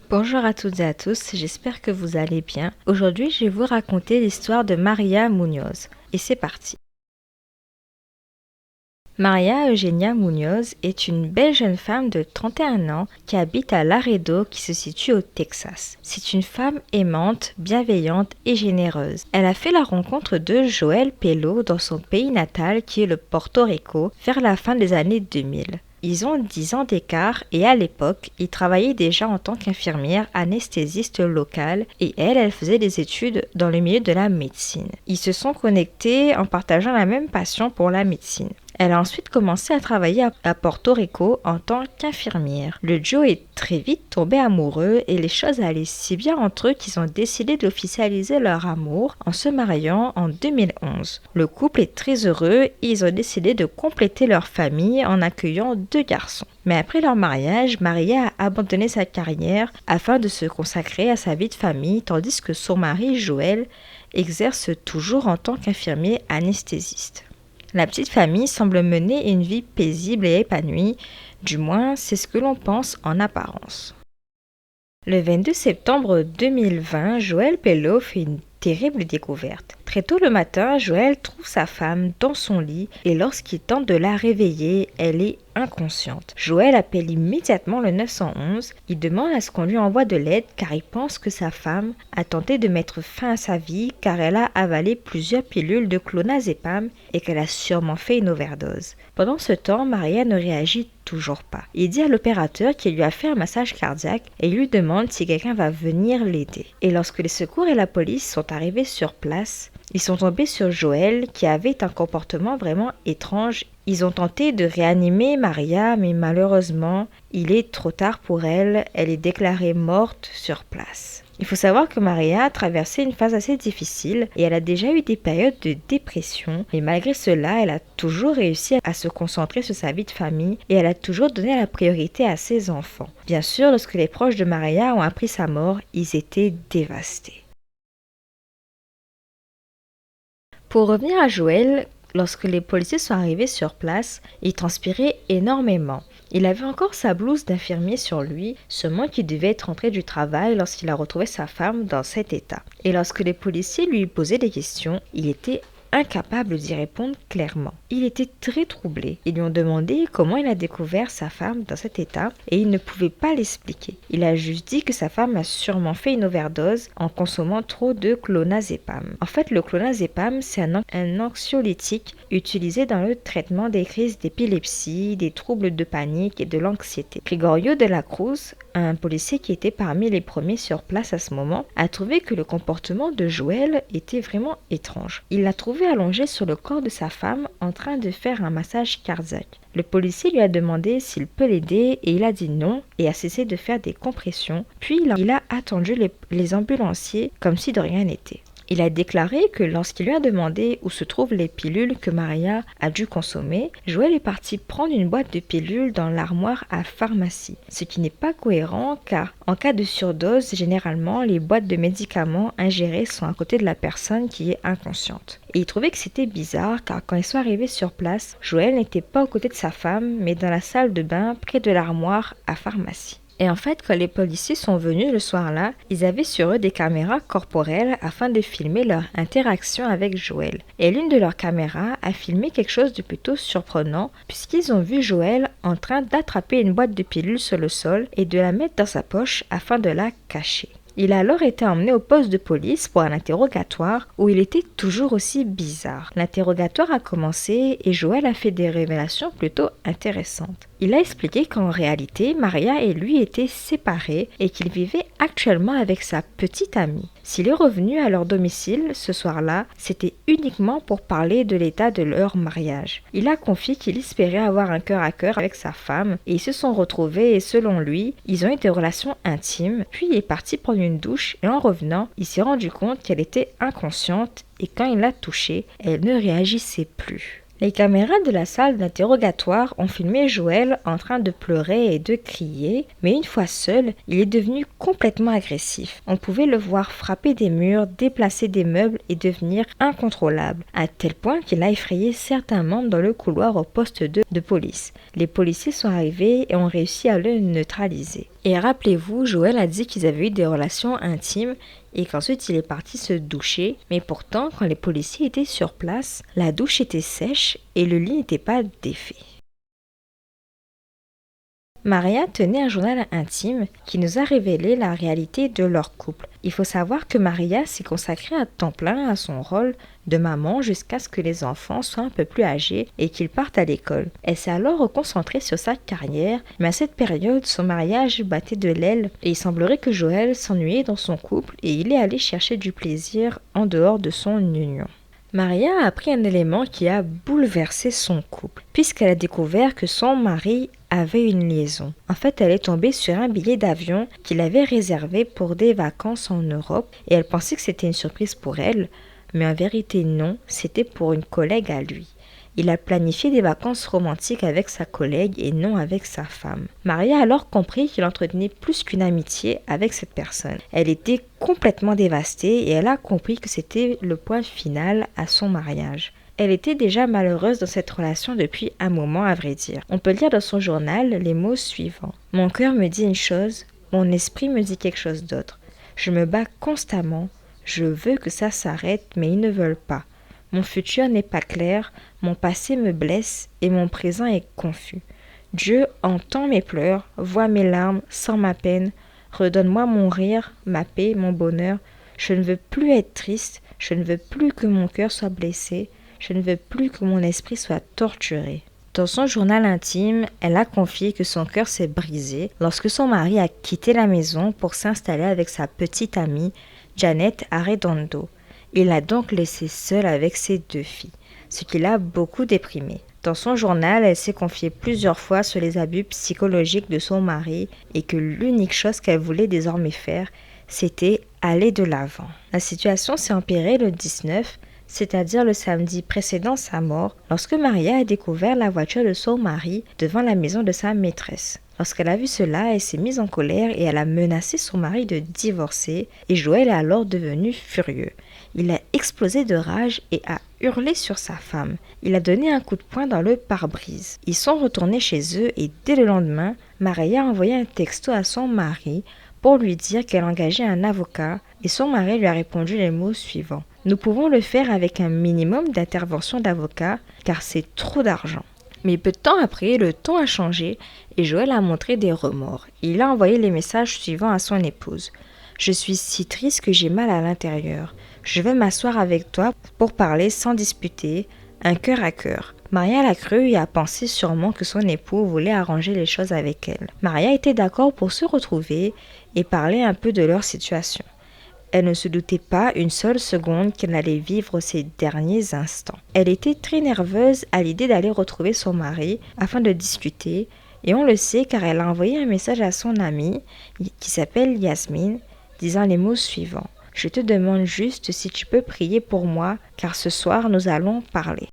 Bonjour à toutes et à tous, j'espère que vous allez bien. Aujourd'hui, je vais vous raconter l'histoire de María Muñoz. Et c'est parti. María Eugenia Muñoz est une belle jeune femme de 31 ans qui habite à Laredo qui se situe au Texas. C'est une femme aimante, bienveillante et généreuse. Elle a fait la rencontre de Joel Pelo dans son pays natal qui est le Porto Rico vers la fin des années 2000. Ils ont 10 ans d'écart et à l'époque, il travaillait déjà en tant qu'infirmière anesthésiste locale et elle faisait des études dans le milieu de la médecine. Ils se sont connectés en partageant la même passion pour la médecine. Elle a ensuite commencé à travailler à Porto Rico en tant qu'infirmière. Le duo est très vite tombé amoureux et les choses allaient si bien entre eux qu'ils ont décidé d'officialiser leur amour en se mariant en 2011. Le couple est très heureux et ils ont décidé de compléter leur famille en accueillant 2 garçons. Mais après leur mariage, María a abandonné sa carrière afin de se consacrer à sa vie de famille tandis que son mari Joel exerce toujours en tant qu'infirmier anesthésiste. La petite famille semble mener une vie paisible et épanouie, du moins c'est ce que l'on pense en apparence. Le 22 septembre 2020, Joel Pelo fait une terrible découverte. Très tôt le matin, Joel trouve sa femme dans son lit et lorsqu'il tente de la réveiller, elle est inconsciente. Joel appelle immédiatement le 911. Il demande à ce qu'on lui envoie de l'aide car il pense que sa femme a tenté de mettre fin à sa vie car elle a avalé plusieurs pilules de clonazepam et qu'elle a sûrement fait une overdose. Pendant ce temps, María ne réagit toujours pas. Il dit à l'opérateur qu'il lui a fait un massage cardiaque et il lui demande si quelqu'un va venir l'aider. Et lorsque les secours et la police sont arrivés sur place, ils sont tombés sur Joel qui avait un comportement vraiment étrange. Ils ont tenté de réanimer María, mais malheureusement, il est trop tard pour elle. Elle est déclarée morte sur place. Il faut savoir que María a traversé une phase assez difficile et elle a déjà eu des périodes de dépression. Mais malgré cela, elle a toujours réussi à se concentrer sur sa vie de famille et elle a toujours donné la priorité à ses enfants. Bien sûr, lorsque les proches de María ont appris sa mort, ils étaient dévastés. Pour revenir à Joel, lorsque les policiers sont arrivés sur place, il transpirait énormément. Il avait encore sa blouse d'infirmier sur lui, seulement qu'il devait être rentré du travail lorsqu'il a retrouvé sa femme dans cet état. Et lorsque les policiers lui posaient des questions, il était incapable d'y répondre clairement. Il était très troublé. Ils lui ont demandé comment il a découvert sa femme dans cet état et il ne pouvait pas l'expliquer. Il a juste dit que sa femme a sûrement fait une overdose en consommant trop de clonazepam. En fait, le clonazepam, c'est un anxiolytique utilisé dans le traitement des crises d'épilepsie, des troubles de panique et de l'anxiété. Gregorio de la Cruz, un policier qui était parmi les premiers sur place à ce moment, a trouvé que le comportement de Joel était vraiment étrange. Il l'a trouvé allongé sur le corps de sa femme en train de faire un massage cardiaque. Le policier lui a demandé s'il peut l'aider et il a dit non et a cessé de faire des compressions. Puis il a attendu les ambulanciers comme si de rien n'était. Il a déclaré que lorsqu'il lui a demandé où se trouvent les pilules que María a dû consommer, Joel est parti prendre une boîte de pilules dans l'armoire à pharmacie. Ce qui n'est pas cohérent car en cas de surdose, généralement les boîtes de médicaments ingérées sont à côté de la personne qui est inconsciente. Et il trouvait que c'était bizarre car quand ils sont arrivés sur place, Joel n'était pas aux côtés de sa femme mais dans la salle de bain près de l'armoire à pharmacie. Et en fait, quand les policiers sont venus le soir-là, ils avaient sur eux des caméras corporelles afin de filmer leur interaction avec Joel. Et l'une de leurs caméras a filmé quelque chose de plutôt surprenant puisqu'ils ont vu Joel en train d'attraper une boîte de pilules sur le sol et de la mettre dans sa poche afin de la cacher. Il a alors été emmené au poste de police pour un interrogatoire où il était toujours aussi bizarre. L'interrogatoire a commencé et Joel a fait des révélations plutôt intéressantes. Il a expliqué qu'en réalité, María et lui étaient séparés et qu'il vivait actuellement avec sa petite amie. S'il est revenu à leur domicile ce soir-là, c'était uniquement pour parler de l'état de leur mariage. Il a confié qu'il espérait avoir un cœur à cœur avec sa femme et ils se sont retrouvés et selon lui, ils ont eu des relations intimes. Puis il est parti prendre une douche et en revenant, il s'est rendu compte qu'elle était inconsciente et quand il l'a touchée, elle ne réagissait plus. Les caméras de la salle d'interrogatoire ont filmé Joel en train de pleurer et de crier, mais une fois seul, il est devenu complètement agressif. On pouvait le voir frapper des murs, déplacer des meubles et devenir incontrôlable, à tel point qu'il a effrayé certains membres dans le couloir au poste de police. Les policiers sont arrivés et ont réussi à le neutraliser. Et rappelez-vous, Joël a dit qu'ils avaient eu des relations intimes et qu'ensuite il est parti se doucher. Mais pourtant, quand les policiers étaient sur place, la douche était sèche et le lit n'était pas défait. Maria tenait un journal intime qui nous a révélé la réalité de leur couple. Il faut savoir que Maria s'est consacrée à temps plein à son rôle de maman jusqu'à ce que les enfants soient un peu plus âgés et qu'ils partent à l'école. Elle s'est alors reconcentrée sur sa carrière, mais à cette période, son mariage battait de l'aile et il semblerait que Joël s'ennuyait dans son couple et il est allé chercher du plaisir en dehors de son union. Maria a appris un élément qui a bouleversé son couple, puisqu'elle a découvert que son mari avait une liaison. En fait, elle est tombée sur un billet d'avion qu'il avait réservé pour des vacances en Europe et elle pensait que c'était une surprise pour elle, mais en vérité non, c'était pour une collègue à lui. Il a planifié des vacances romantiques avec sa collègue et non avec sa femme. Maria a alors compris qu'il entretenait plus qu'une amitié avec cette personne. Elle était complètement dévastée et elle a compris que c'était le point final à son mariage. Elle était déjà malheureuse dans cette relation depuis un moment, à vrai dire. On peut lire dans son journal les mots suivants. « Mon cœur me dit une chose, mon esprit me dit quelque chose d'autre. Je me bats constamment, je veux que ça s'arrête, mais ils ne veulent pas. Mon futur n'est pas clair, mon passé me blesse et mon présent est confus. Dieu entend mes pleurs, voit mes larmes, sent ma peine, redonne-moi mon rire, ma paix, mon bonheur. Je ne veux plus être triste, je ne veux plus que mon cœur soit blessé, je ne veux plus que mon esprit soit torturé. » Dans son journal intime, elle a confié que son cœur s'est brisé lorsque son mari a quitté la maison pour s'installer avec sa petite amie, Janet Arredondo. Il l'a donc laissée seule avec ses 2 filles, ce qui l'a beaucoup déprimée. Dans son journal, elle s'est confiée plusieurs fois sur les abus psychologiques de son mari et que l'unique chose qu'elle voulait désormais faire, c'était aller de l'avant. La situation s'est empirée le 19, c'est-à-dire le samedi précédant sa mort, lorsque Maria a découvert la voiture de son mari devant la maison de sa maîtresse. Lorsqu'elle a vu cela, elle s'est mise en colère et elle a menacé son mari de divorcer et Joël est alors devenu furieux. Il a explosé de rage et a hurlé sur sa femme. Il a donné un coup de poing dans le pare-brise. Ils sont retournés chez eux et dès le lendemain, Maria a envoyé un texto à son mari pour lui dire qu'elle engageait un avocat et son mari lui a répondu les mots suivants. « Nous pouvons le faire avec un minimum d'intervention d'avocat car c'est trop d'argent. » Mais peu de temps après, le ton a changé et Joël a montré des remords. Il a envoyé les messages suivants à son épouse. « Je suis si triste que j'ai mal à l'intérieur. Je vais m'asseoir avec toi pour parler sans disputer, un cœur à cœur. » Maria l'a cru et a pensé sûrement que son époux voulait arranger les choses avec elle. Maria était d'accord pour se retrouver et parler un peu de leur situation. Elle ne se doutait pas une seule seconde qu'elle allait vivre ces derniers instants. Elle était très nerveuse à l'idée d'aller retrouver son mari afin de discuter et on le sait car elle a envoyé un message à son amie qui s'appelle Yasmine disant les mots suivants. « Je te demande juste si tu peux prier pour moi car ce soir nous allons parler. »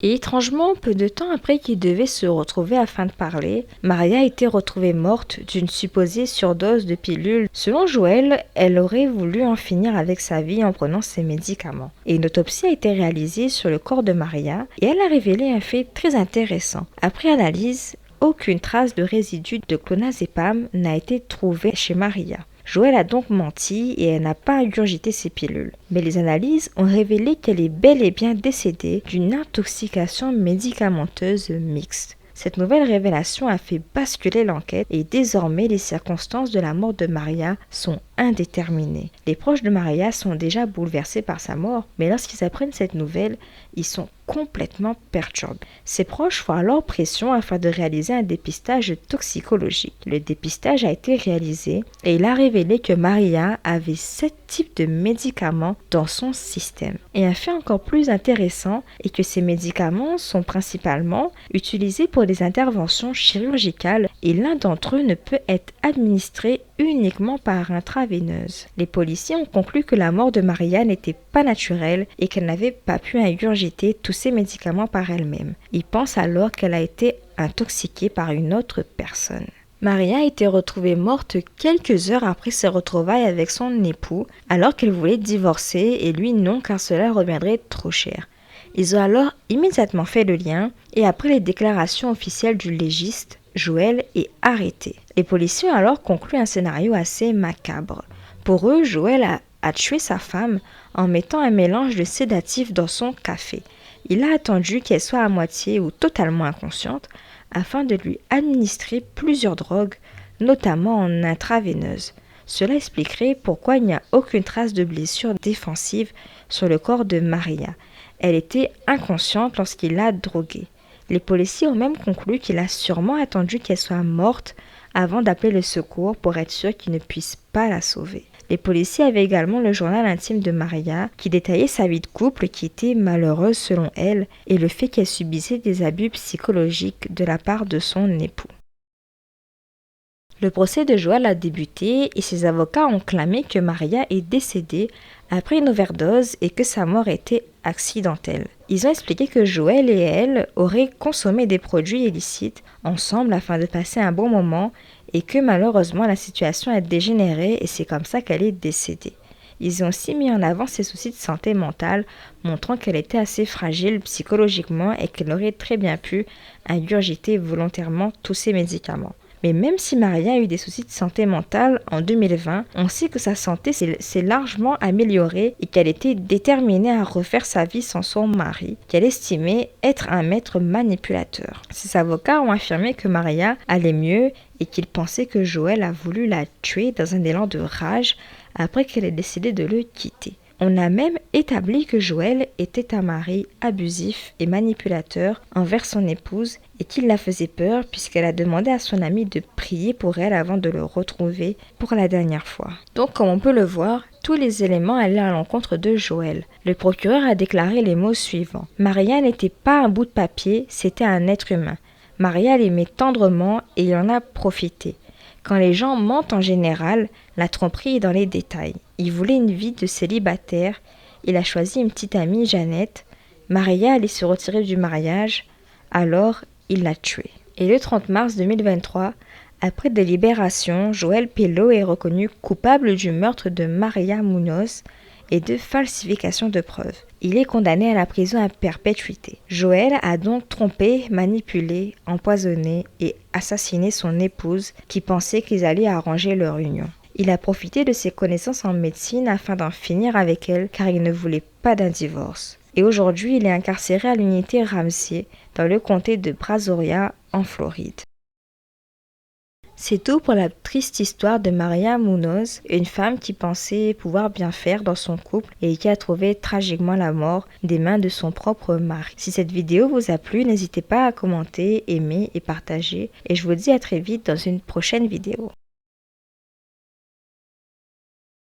Et étrangement, peu de temps après qu'ils devaient se retrouver afin de parler, Maria a été retrouvée morte d'une supposée surdose de pilules. Selon Joël, elle aurait voulu en finir avec sa vie en prenant ses médicaments. Et une autopsie a été réalisée sur le corps de Maria et elle a révélé un fait très intéressant. Après analyse, aucune trace de résidus de clonazépam n'a été trouvée chez Maria. Joël a donc menti et elle n'a pas ingurgité ses pilules. Mais les analyses ont révélé qu'elle est bel et bien décédée d'une intoxication médicamenteuse mixte. Cette nouvelle révélation a fait basculer l'enquête et désormais les circonstances de la mort de Maria sont indéterminées. Les proches de Maria sont déjà bouleversés par sa mort, mais lorsqu'ils apprennent cette nouvelle, ils sont complètement perturbés. Ses proches font alors pression afin de réaliser un dépistage toxicologique. Le dépistage a été réalisé et il a révélé que Maria avait 7 types de médicaments dans son système. Et un fait encore plus intéressant est que ces médicaments sont principalement utilisés pour des interventions chirurgicales et l'un d'entre eux ne peut être administré uniquement par intraveineuse. Les policiers ont conclu que la mort de Maria n'était pas naturelle et qu'elle n'avait pas pu ingurgiter tous ces médicaments par elle-même. Ils pensent alors qu'elle a été intoxiquée par une autre personne. Maria a été retrouvée morte quelques heures après ses retrouvailles avec son époux, alors qu'elle voulait divorcer et lui non car cela reviendrait trop cher. Ils ont alors immédiatement fait le lien et après les déclarations officielles du légiste, Joël est arrêté. Les policiers ont alors conclu un scénario assez macabre. Pour eux, Joël a tué sa femme en mettant un mélange de sédatifs dans son café. Il a attendu qu'elle soit à moitié ou totalement inconsciente afin de lui administrer plusieurs drogues, notamment en intraveineuse. Cela expliquerait pourquoi il n'y a aucune trace de blessure défensive sur le corps de Maria. Elle était inconsciente lorsqu'il l'a droguée. Les policiers ont même conclu qu'il a sûrement attendu qu'elle soit morte avant d'appeler le secours pour être sûr qu'il ne puisse pas la sauver. Les policiers avaient également le journal intime de Maria qui détaillait sa vie de couple qui était malheureuse selon elle et le fait qu'elle subissait des abus psychologiques de la part de son époux. Le procès de Joël a débuté et ses avocats ont clamé que Maria est décédée après une overdose et que sa mort était accidentelle. Ils ont expliqué que Joël et elle auraient consommé des produits illicites ensemble afin de passer un bon moment et que malheureusement la situation a dégénéré et c'est comme ça qu'elle est décédée. Ils ont aussi mis en avant ses soucis de santé mentale, montrant qu'elle était assez fragile psychologiquement et qu'elle aurait très bien pu ingurgiter volontairement tous ses médicaments. Mais même si Maria a eu des soucis de santé mentale en 2020, on sait que sa santé s'est largement améliorée et qu'elle était déterminée à refaire sa vie sans son mari, qu'elle estimait être un maître manipulateur. Ses avocats ont affirmé que Maria allait mieux et qu'ils pensaient que Joël a voulu la tuer dans un élan de rage après qu'elle ait décidé de le quitter. On a même établi que Joël était un mari abusif et manipulateur envers son épouse et qu'il la faisait peur puisqu'elle a demandé à son ami de prier pour elle avant de le retrouver pour la dernière fois. Donc comme on peut le voir, tous les éléments allaient à l'encontre de Joël. Le procureur a déclaré les mots suivants. Maria n'était pas un bout de papier, c'était un être humain. Maria l'aimait tendrement et il en a profité. Quand les gens mentent en général, la tromperie est dans les détails. Il voulait une vie de célibataire. Il a choisi une petite amie, Jeannette. Maria allait se retirer du mariage. Alors, il l'a tuée. Et le 30 mars 2023, après délibération, Joël Pello est reconnu coupable du meurtre de Maria Munoz et de falsification de preuves. Il est condamné à la prison à perpétuité. Joël a donc trompé, manipulé, empoisonné et assassiné son épouse qui pensait qu'ils allaient arranger leur union. Il a profité de ses connaissances en médecine afin d'en finir avec elle car il ne voulait pas d'un divorce. Et aujourd'hui, il est incarcéré à l'unité Ramsey dans le comté de Brazoria en Floride. C'est tout pour la triste histoire de Maria Munoz, une femme qui pensait pouvoir bien faire dans son couple et qui a trouvé tragiquement la mort des mains de son propre mari. Si cette vidéo vous a plu, n'hésitez pas à commenter, aimer et partager. Et je vous dis à très vite dans une prochaine vidéo.